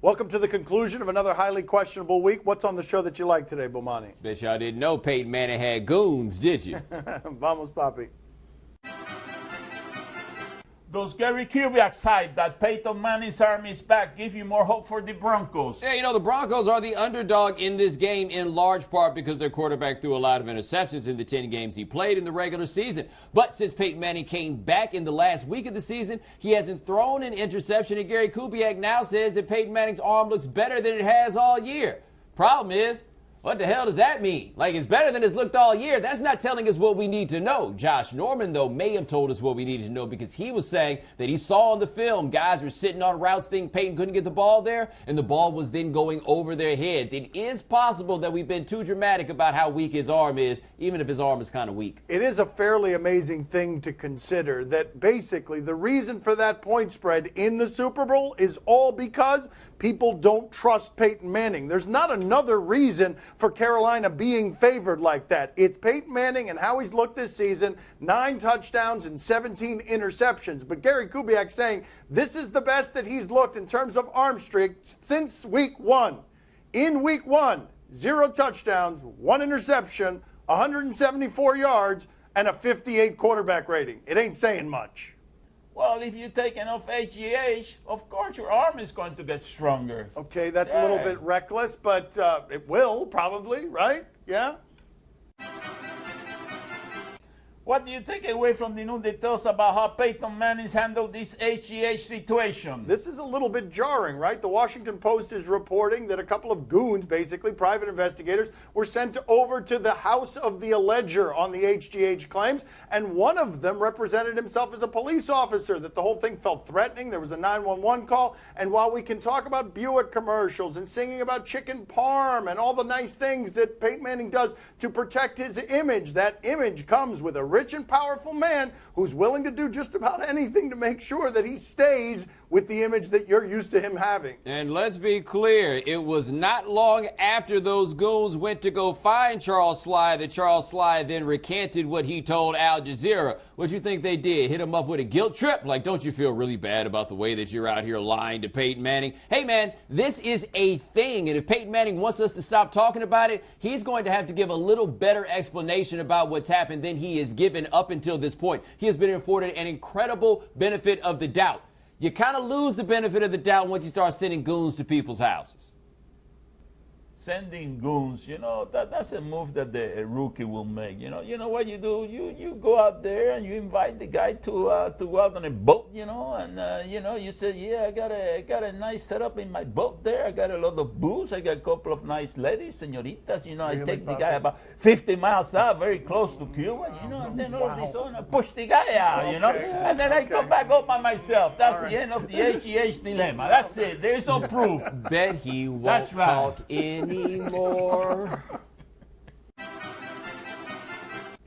Welcome to the conclusion of another highly questionable week. What's on the show that you like today, Bomani? Bet y'all didn't know Peyton Manning had goons, did you? Vamos, Papi. Does Gary Kubiak's hype that Peyton Manning's arm is back give you more hope for the Broncos? Yeah, you know, the Broncos are the underdog in this game in large part because their quarterback threw a lot of interceptions in the 10 games he played in the regular season. But since Peyton Manning came back in the last week of the season, he hasn't thrown an interception, and Gary Kubiak now says that Peyton Manning's arm looks better than it has all year. Problem is, what the hell does that mean? Like, it's better than it's looked all year. That's not telling us what we need to know. Josh Norman, though, may have told us what we needed to know because he was saying that he saw on the film guys were sitting on routes thinking Peyton couldn't get the ball there, and the ball was then going over their heads. It is possible that we've been too dramatic about how weak his arm is, even if his arm is kind of weak. It is a fairly amazing thing to consider that basically the reason for that point spread in the Super Bowl is all because people don't trust Peyton Manning. There's not another reason for Carolina being favored like that. It's Peyton Manning and how he's looked this season, 9 touchdowns and 17 interceptions. But Gary Kubiak saying this is the best that he's looked in terms of arm streak since week 1. In week 1, 0 touchdowns, 1 interception, 174 yards, and a 58 quarterback rating. It ain't saying much. Well, if you take enough HGH, of course your arm is going to get stronger. Okay, that's a little bit reckless, but it will probably, right? Yeah? What do you take away from the new details about how Peyton Manning's handled this HGH situation? This is a little bit jarring, right? The Washington Post is reporting that a couple of goons, basically private investigators, were sent over to the house of the alleger on the HGH claims, and one of them represented himself as a police officer, that the whole thing felt threatening. There was a 911 call, and while we can talk about Buick commercials and singing about chicken parm and all the nice things that Peyton Manning does to protect his image, that image comes with a rich and powerful man who's willing to do just about anything to make sure that he stays with the image that you're used to him having. And let's be clear, it was not long after those goons went to go find Charles Sly that Charles Sly then recanted what he told Al Jazeera. What you think they did? Hit him up with a guilt trip? Like, don't you feel really bad about the way that you're out here lying to Peyton Manning? Hey, man, this is a thing, and if Peyton Manning wants us to stop talking about it, he's going to have to give a little better explanation about what's happened than he has given up until this point. He has been afforded an incredible benefit of the doubt. You kind of lose the benefit of the doubt once you start sending goons to people's houses. Sending goons, you know, that's a move that a rookie will make. You know what you do? You go out there and you invite the guy to go out on a boat, you know, and you say, yeah, I got a nice setup in my boat there. I got a lot of booze. I got a couple of nice ladies, senoritas. You know, I take the guy about 50 miles out, very close to Cuba, you know, and then all of this on, I push the guy out, you know, and then I come back all by myself. That's the end of the HGH dilemma. That's it. There's no proof. Bet he won't talk anymore.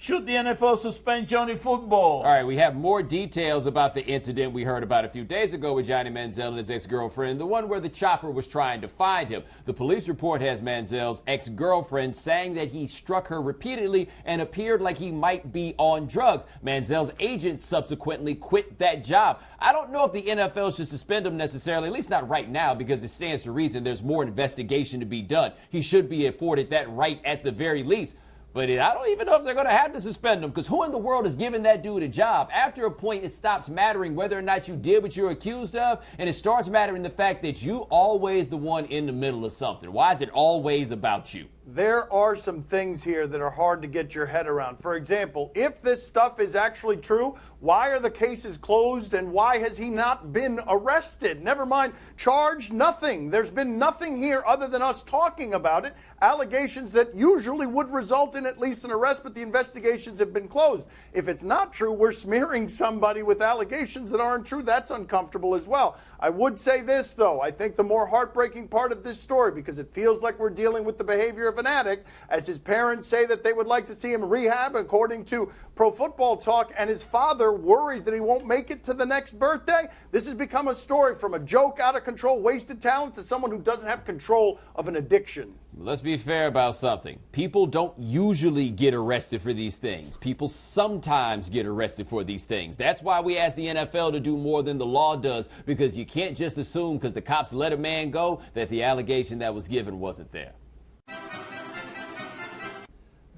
Should the NFL suspend Johnny Football? All right, we have more details about the incident we heard about a few days ago with Johnny Manziel and his ex-girlfriend, the one where the chopper was trying to find him. The police report has Manziel's ex-girlfriend saying that he struck her repeatedly and appeared like he might be on drugs. Manziel's agent subsequently quit that job. I don't know if the NFL should suspend him necessarily, at least not right now, because it stands to reason there's more investigation to be done. He should be afforded that right at the very least. But I don't even know if they're going to have to suspend him, because who in the world is giving that dude a job? After a point, it stops mattering whether or not you did what you're accused of, and it starts mattering the fact that you always the one in the middle of something. Why is it always about you? There are some things here that are hard to get your head around. For example, if this stuff is actually true, why are the cases closed and why has he not been arrested? Never mind, charged, nothing. There's been nothing here other than us talking about it. Allegations that usually would result in at least an arrest, but the investigations have been closed. If it's not true, we're smearing somebody with allegations that aren't true. That's uncomfortable as well. I would say this, though. I think the more heartbreaking part of this story, because it feels like we're dealing with the behavior of an addict, as his parents say that they would like to see him rehab, according to Pro Football Talk, and his father worries that he won't make it to the next birthday. This has become a story from a joke, out of control, wasted talent, to someone who doesn't have control of an addiction. Let's be fair about something. People don't usually get arrested for these things. People sometimes get arrested for these things. That's why we ask the NFL to do more than the law does, because you can't just assume because the cops let a man go that the allegation that was given wasn't there.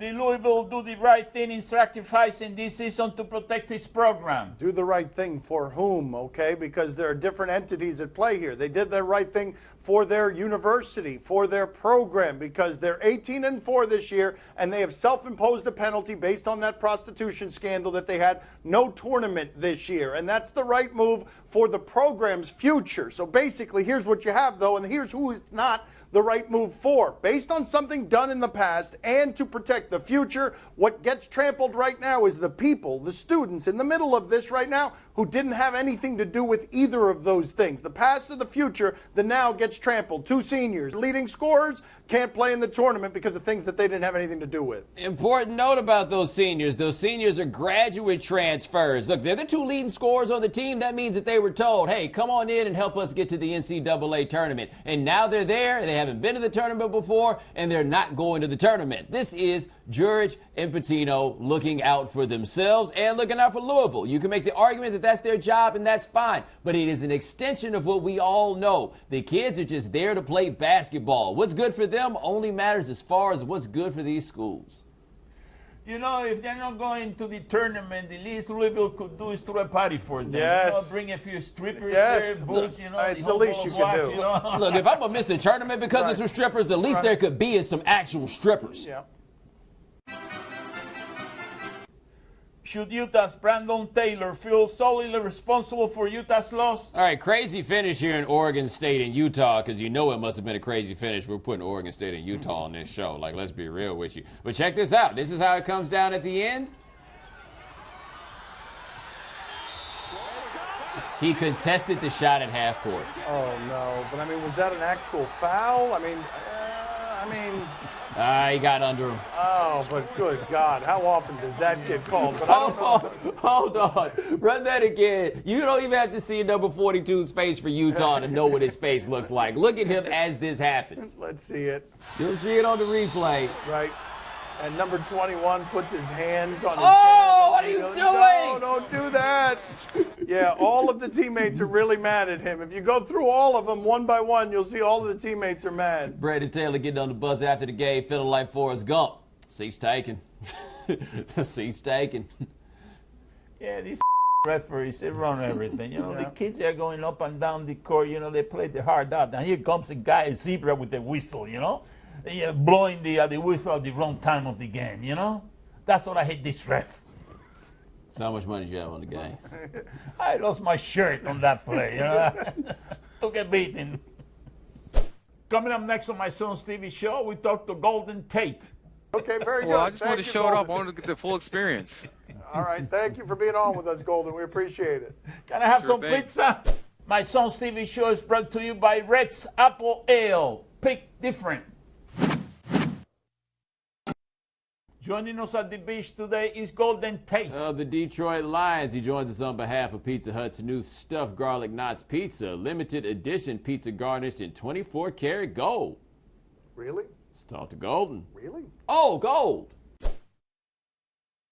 Did Louisville do the right thing in sacrificing this season to protect his program? Do the right thing for whom, okay? Because there are different entities at play here. They did the right thing for their university, for their program, because they're 18-4 this year, and they have self-imposed a penalty based on that prostitution scandal that they had no tournament this year. And that's the right move for the program's future. So basically, here's what you have, though, and here's who is not the right move for. Based on something done in the past and to protect the future, what gets trampled right now is the people, the students in the middle of this right now, who didn't have anything to do with either of those things. The past or the future, the now gets trampled. Two seniors, leading scorers, can't play in the tournament because of things that they didn't have anything to do with. Important note about those seniors. Those seniors are graduate transfers. Look, they're the two leading scorers on the team. That means that they were told, hey, come on in and help us get to the NCAA tournament. And now they're there. They haven't been to the tournament before, and they're not going to the tournament. This is Jurich and Pitino looking out for themselves and looking out for Louisville. You can make the argument that that's their job, and that's fine. But it is an extension of what we all know. The kids are just there to play basketball. What's good for them only matters as far as what's good for these schools. You know, if they're not going to the tournament, the least Louisville could do is throw a party for them. Yes. You know, bring a few strippers Yes. there, booze, you know, It's the least you can do. You know? Look, if I'm going to miss the tournament because of some strippers, the least there could be is some actual strippers. Yeah. Should Utah's Brandon Taylor feel solely responsible for Utah's loss? All right, crazy finish here in Oregon State and Utah, because you know it must have been a crazy finish. We're putting Oregon State and Utah on this show. Like, let's be real with you. But check this out. This is how it comes down at the end. He contested the shot at half court. Oh, no. But, I mean, was that an actual foul? I mean... He got under him. Oh, but good God. How often does that get called? But I don't know. Hold on. Run that again. You don't even have to see number 42's face for Utah to know what his face looks like. Look at him as this happens. Let's see it. You'll see it on the replay. Right. And number 21 puts his hands on his Oh, what are head. you No, doing? don't do that. Yeah, all of the teammates are really mad at him. If you go through all of them one by one, you'll see all of the teammates are mad. Brandon Taylor getting on the bus after the game, feeling like Forrest Gump. Seats taken. Seats taken. Yeah, these referees, they run everything. You know, the kids are going up and down the court. You know, they play the hard out. Now here comes a guy, a zebra with a whistle, you know. Blowing the whistle at the wrong time of the game, you know? That's what I hate this ref. So how much money did you have on the game? I lost my shirt on that play, you know? Took a beating. Coming up next on my son's TV show, we talk to Golden Tate. Okay, very good. Well, I just wanted to Thank show you, it off. I Golden. wanted to get the full experience. All right, thank you for being on with us, Golden. We appreciate it. Can I have Sure some thing. pizza? My son's TV show is brought to you by Red's Apple Ale. Pick different. Joining us at the beach today is Golden Tate. Of the Detroit Lions, he joins us on behalf of Pizza Hut's new stuffed garlic knots pizza, limited edition pizza garnished in 24-karat gold. Really? Let's talk to Golden. Really? Oh, gold.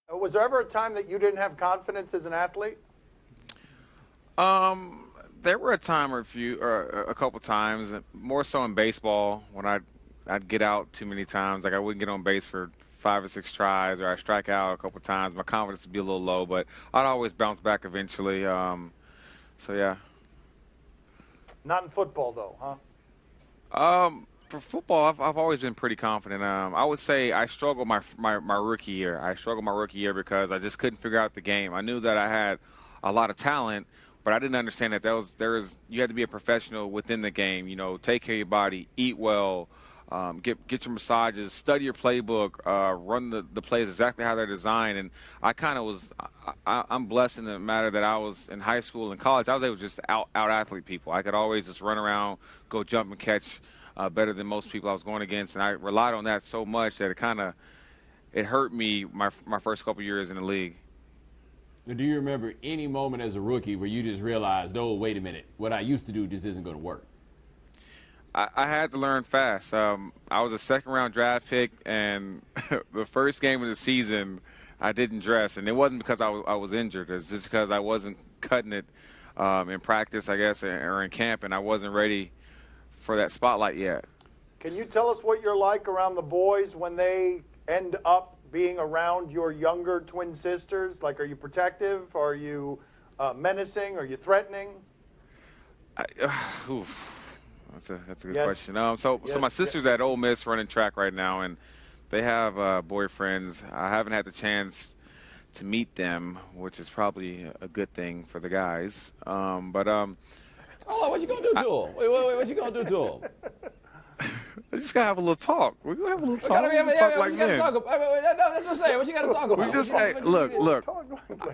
Was there ever a time that you didn't have confidence as an athlete? There were a couple times, more so in baseball, when I'd get out too many times. Like I wouldn't get on base for 5 or 6 tries, or I'd strike out a couple times. My confidence would be a little low, but I'd always bounce back eventually. So yeah. Not in football, though, huh? For football, I've always been pretty confident. I would say I struggled my rookie year. I struggled my rookie year because I just couldn't figure out the game. I knew that I had a lot of talent, but I didn't understand that you had to be a professional within the game. You know, take care of your body, eat well, get your massages, study your playbook, run the plays exactly how they're designed. And I kind of was I'm blessed in the matter that I was in high school and college. I was able to just out athlete people. I could always just run around, go jump and catch better than most people I was going against, and I relied on that so much that it hurt me my first couple years in the league. Do you remember any moment as a rookie where you just realized, oh, wait a minute, what I used to do just isn't going to work? I had to learn fast. I was a second-round draft pick, and the first game of the season, I didn't dress, and it wasn't because I was injured. It's just because I wasn't cutting it in practice, I guess, or in camp, and I wasn't ready for that spotlight yet. Can you tell us what you're like around the boys when they end up being around your younger twin sisters? Like, are you protective? Are you menacing? Are you threatening? That's a good question. So my sister's at Ole Miss running track right now, and they have boyfriends. I haven't had the chance to meet them, which is probably a good thing for the guys. Oh, what you gonna do to him? Wait, what you gonna do to him? I just gotta have a little talk. We're gonna have a little talk. Talk like men. No, that's what I'm saying. What you gotta talk about? We just look.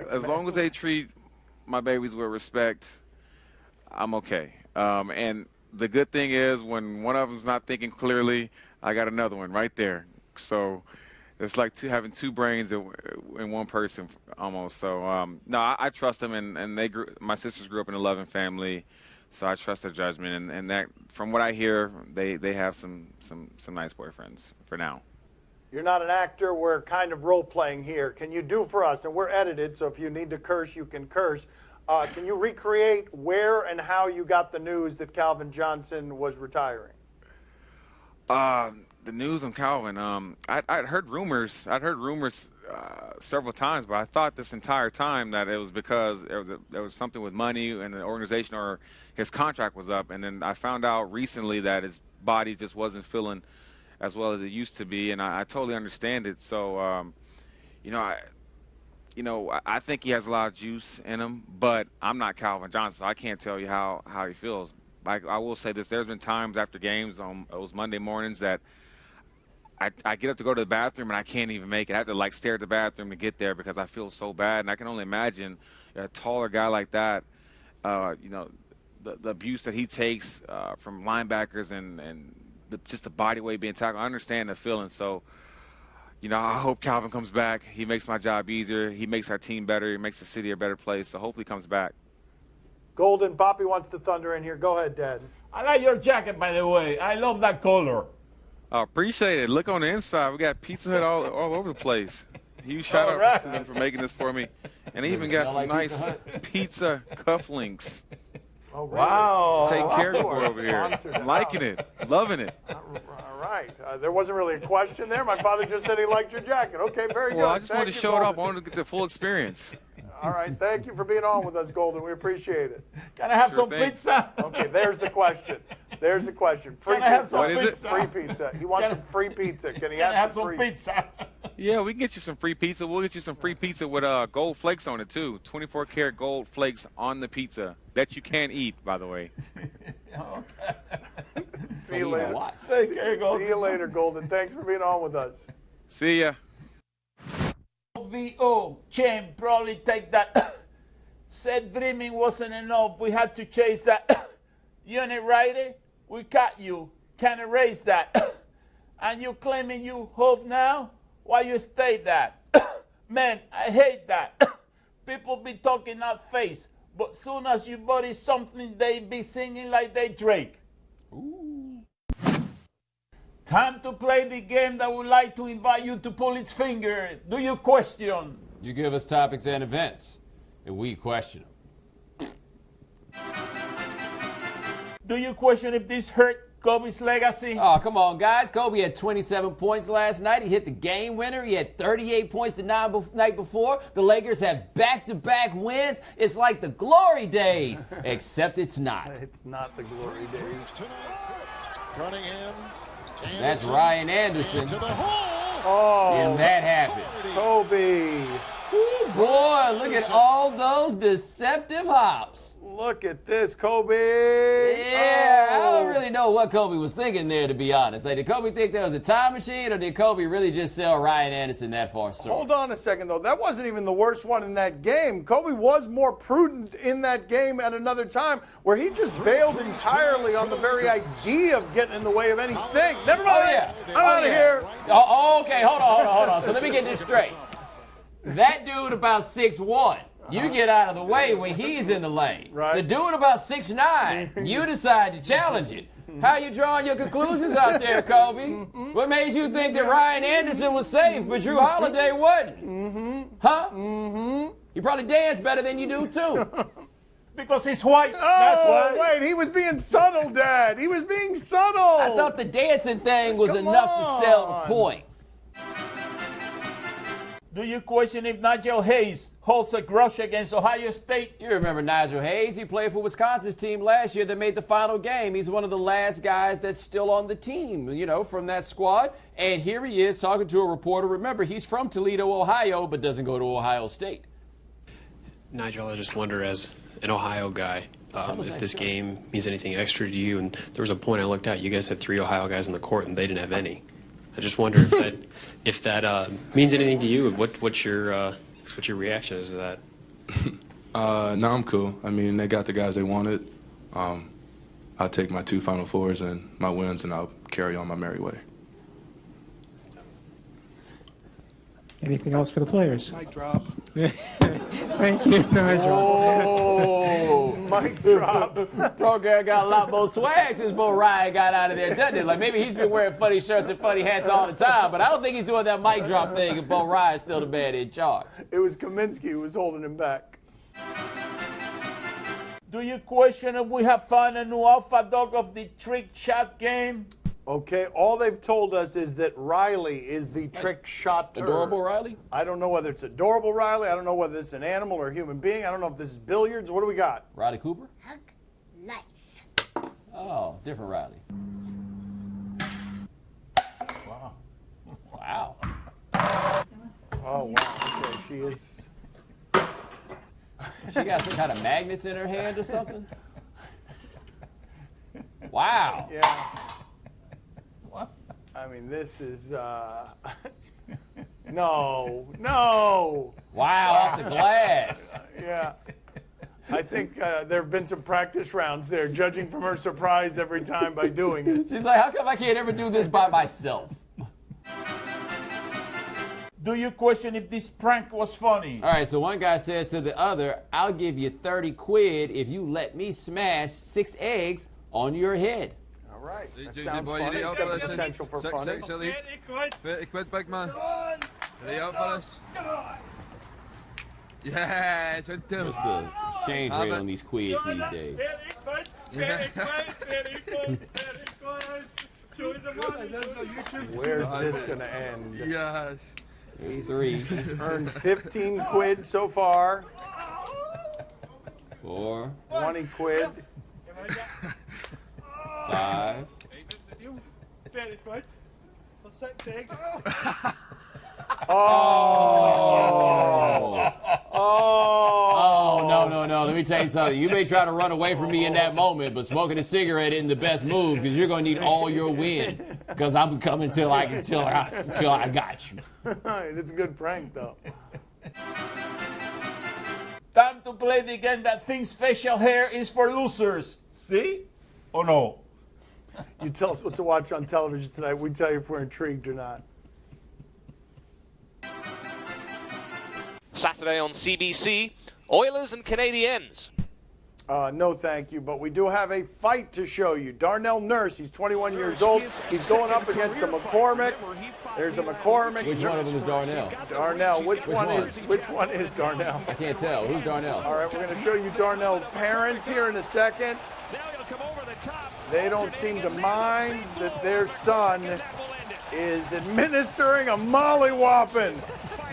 As long as they treat my babies with respect, I'm okay. And the good thing is when one of them's not thinking clearly, I got another one right there. So it's like having two brains in one person almost. So no, I trust them, and my sisters grew up in a loving family, so I trust their judgment. And that, from what I hear, they have some nice boyfriends for now. You're not an actor. We're kind of role-playing here. Can you do for us, and we're edited, so if you need to curse, you can curse. Can you recreate where and how you got the news that Calvin Johnson was retiring? The news on Calvin. I'd heard rumors. Several times, but I thought this entire time that it was because there was something with money in the organization or his contract was up. And then I found out recently that his body just wasn't feeling as well as it used to be, and I totally understand it. So, I think he has a lot of juice in him, but I'm not Calvin Johnson, so I can't tell you how he feels. I will say this: there's been times after games on those Monday mornings that I get up to go to the bathroom and I can't even make it. I have to stare at the bathroom to get there because I feel so bad, and I can only imagine a taller guy like that, the abuse that he takes from linebackers and just the body weight being tackled. I understand the feeling, so. I hope Calvin comes back. He makes my job easier. He makes our team better. He makes the city a better place. So hopefully he comes back. Golden, Papi wants to thunder in here. Go ahead, Dad. I like your jacket, by the way. I love that color. I appreciate it. Look on the inside. We got Pizza Hut all over the place. Huge shout out to them for making this for me. And they even got some nice pizza cufflinks. Oh, really? Wow. Take care of the boy over here. I'm liking it. Loving it. All right. There wasn't really a question there. My father just said he liked your jacket. Okay, very good. Well, I just wanted to show it off. I wanted to get the full experience. All right. Thank you for being on with us, Golden. We appreciate it. Can I have some pizza? Okay, there's the question. Free Can I have some pizza. Free pizza. He wants some free pizza. Can he have some free pizza? Yeah, we can get you some free pizza. We'll get you some free pizza with gold flakes on it, too. 24-karat gold flakes on the pizza that you can eat, by the way. See you later. Take care, Golden. See you later, Golden. Thanks for being on with us. See ya. VO, Chain, probably take that. Said dreaming wasn't enough. We had to chase that. Unit righty, we caught you. Can't erase that. And you claiming you hope now? Why you stay that? Man, I hate that. People be talking out face, but soon as you body something, they be singing like they Drake. Ooh. Time to play the game that would like to invite you to pull its finger. Do you question? You give us topics and events, and we question them. Do you question if this hurt Kobe's legacy? Oh, come on, guys. Kobe had 27 points last night. He hit the game winner. He had 38 points the night before. The Lakers have back-to-back wins. It's like the glory days, except it's not. It's not the glory days. Cunningham. That's Ryan Anderson. To the hole. Oh, And that happened. Kobe. Ooh, boy, look at all those deceptive hops. Look at this, Kobe. Yeah, I Oh. don't really know what Kobe was thinking there, to be honest. Like, did Kobe think that was a time machine, or did Kobe really just sell Ryan Anderson that far short? Hold on a second, though. That wasn't even the worst one in that game. Kobe was more prudent in that game at another time, where he just bailed entirely on the very idea of getting in the way of anything. Never mind. Oh, yeah. I'm out of here. Oh, okay, hold on. So let me get this straight. That dude about 6'1". You get out of the way when he's in the lane. Right. The dude about 6'9", you decide to challenge it. How you drawing your conclusions out there, Kobe? What made you think that Ryan Anderson was safe, but Drew Holiday wasn't? Huh? You probably dance better than you do, too. Because he's white. That's Oh, why. wait, he was being subtle, Dad. He was being subtle. I thought the dancing thing was Come enough to sell on. the point. Do you question if Nigel Hayes holds a grudge against Ohio State? You remember Nigel Hayes? He played for Wisconsin's team last year that made the final game. He's one of the last guys that's still on the team, from that squad. And here he is talking to a reporter. Remember, he's from Toledo, Ohio, but doesn't go to Ohio State. Nigel, I just wonder, as an Ohio guy, if this game means anything extra to you. And there was a point I looked at, you guys had 3 Ohio guys in the court, and they didn't have any. I just wonder if that means anything to you. What's your reaction to that? No, I'm cool. I mean, they got the guys they wanted. I'll take my 2 Final Fours and my wins, and I'll carry on my merry way. Anything else for the players? Mic drop. Thank you, Nigel. Oh, Mic drop. program got a lot more swag since Bo Ryan got out of there, doesn't it? Like, maybe he's been wearing funny shirts and funny hats all the time, but I don't think he's doing that mic drop thing if Bo Ryan's still the man in charge. It was Kaminsky who was holding him back. Do you question if we have found a new alpha dog of the trick shot game? Okay, all they've told us is that Riley is the trick shotter. Adorable Riley? I don't know whether it's adorable Riley. I don't know whether it's an animal or a human being. I don't know if this is billiards. What do we got? Riley Cooper? Hug life. Oh, different Riley. Wow. Oh, wow. Okay, she is. She got some kind of magnets in her hand or something? Wow. Yeah. I mean, this is. No. Wow, off the glass. Yeah. I think there have been some practice rounds there, judging from her surprise every time by doing it. She's like, how come I can't ever do this by myself? Do you question if this prank was funny? All right, so one guy says to the other, I'll give you 30 quid if you let me smash 6 eggs on your head. All right. That Easy, sounds boys, funny. easy It's up got for the this. potential for 6, funny. 6, Ellie. 30 quid, big man. Ready up for this? Yes, into him. What's the exchange rate on these quids these days? Where's this going to end? Yes. He's 3. He's earned 15 quid so far. 4, 20 quid. 5. Oh. Oh, no. Let me tell you something. You may try to run away from me in that moment, but smoking a cigarette isn't the best move because you're going to need all your wind because I'm coming till I got you. It's a good prank, though. Time to play the game that thinks facial hair is for losers. See? Or no? You tell us what to watch on television tonight. We tell you if we're intrigued or not. Saturday on CBC, Oilers and Canadiens. No, thank you. But we do have a fight to show you. Darnell Nurse, he's 21 years old. He's going up against a McCormick. There's a McCormick. Which one of them is Darnell? Darnell. Which one is Darnell? I can't tell. Who's Darnell? All right, we're going to show you Darnell's parents here in a second. They don't seem to mind that their son is administering a mollywhopping.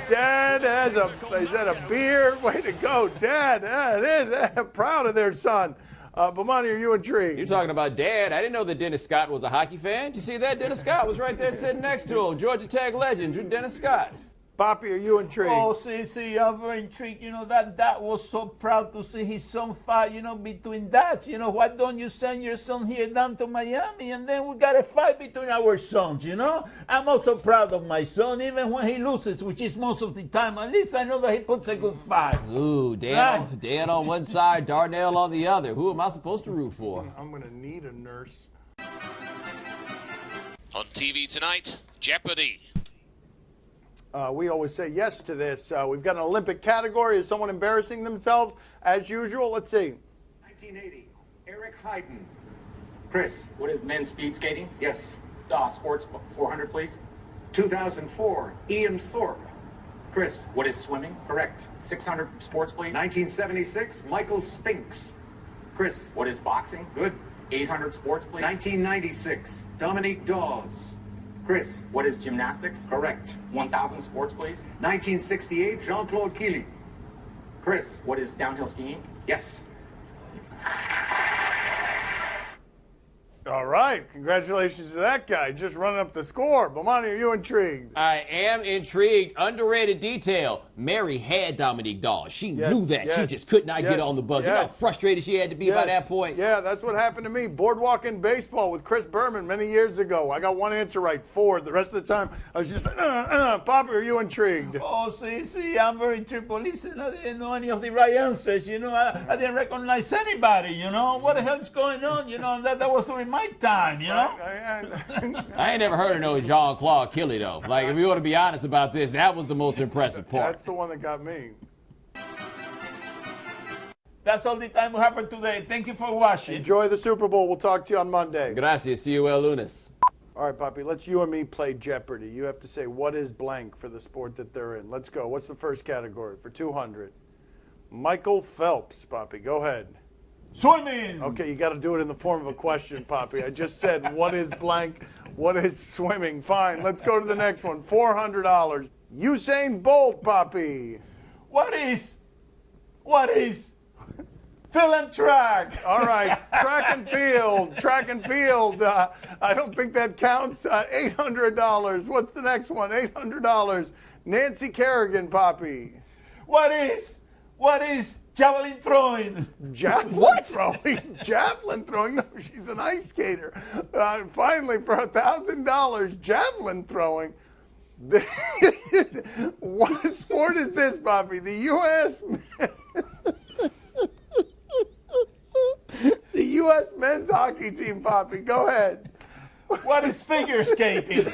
Dad has is that a beer? Way to go, Dad. They're proud of their son. Bomani, are you intrigued? You're talking about Dad. I didn't know that Dennis Scott was a hockey fan. Did you see that? Dennis Scott was right there sitting next to him. Georgia Tech legend, Dennis Scott. Papi, are you intrigued? Oh, see, I'm very intrigued. You know, that was so proud to see his son fight, you know, between dads. You know, why don't you send your son here down to Miami and then we got a fight between our sons, you know? I'm also proud of my son, even when he loses, which is most of the time. At least I know that he puts a good fight. Ooh, Dan on one side, Darnell on the other. Who am I supposed to root for? I'm going to need a nurse. On TV tonight, Jeopardy! We always say yes to this. We've got an Olympic category. Is someone embarrassing themselves? As usual, let's see. 1980, Eric Heiden. Chris, what is men's speed skating? Yes. Sports 400, please. 2004, Ian Thorpe. Chris, what is swimming? Correct. 600 sports, please. 1976, Michael Spinks. Chris, what is boxing? Good. 800 sports, please. 1996, Dominique Dawes. Chris, what is gymnastics? Correct. 1,000 sports, please. 1968, Jean-Claude Keely. Chris, what is downhill skiing? Yes. All right. Congratulations to that guy. Just running up the score. Bomani, are you intrigued? I am intrigued. Underrated detail. Mary had Dominique Dawes. She knew that. She just could not get on the buzz. You know how frustrated she had to be by that point? Yeah, that's what happened to me. Boardwalk in baseball with Chris Berman many years ago. I got one answer right, 4. The rest of the time, I was just like, Papi, are you intrigued? Oh, see, I'm very intrigued. Listen, I didn't know any of the right answers, you know. I didn't recognize anybody, you know. What the hell's going on, you know? That was during my time, you know. I ain't never heard of no Jean-Claude Kelly, though. Like, if we want to be honest about this, that was the most impressive part. That's the one that got me. That's all the time we have for today. Thank you for watching. Enjoy the Super Bowl. We'll talk to you on Monday. Gracias. See you el lunes. All right, Papi, let's you and me play Jeopardy. You have to say what is blank for the sport that they're in. Let's go. What's the first category for 200? Michael Phelps, Papi. Go ahead. Swimming. Okay, you got to do it in the form of a question, Papi. I just said, what is blank? What is swimming? Fine, let's go to the next one. $400. Usain Bolt, Papi. What is fill and track? All right, track and field. I don't think that counts. $800. What's the next one? $800. Nancy Kerrigan, Papi. What is javelin throwing? Javelin throwing? No, she's an ice skater. Finally, for $1,000, javelin throwing. What sport is this, Papi? The U.S. The U.S. men's hockey team, Papi. Go ahead. What is figure skating?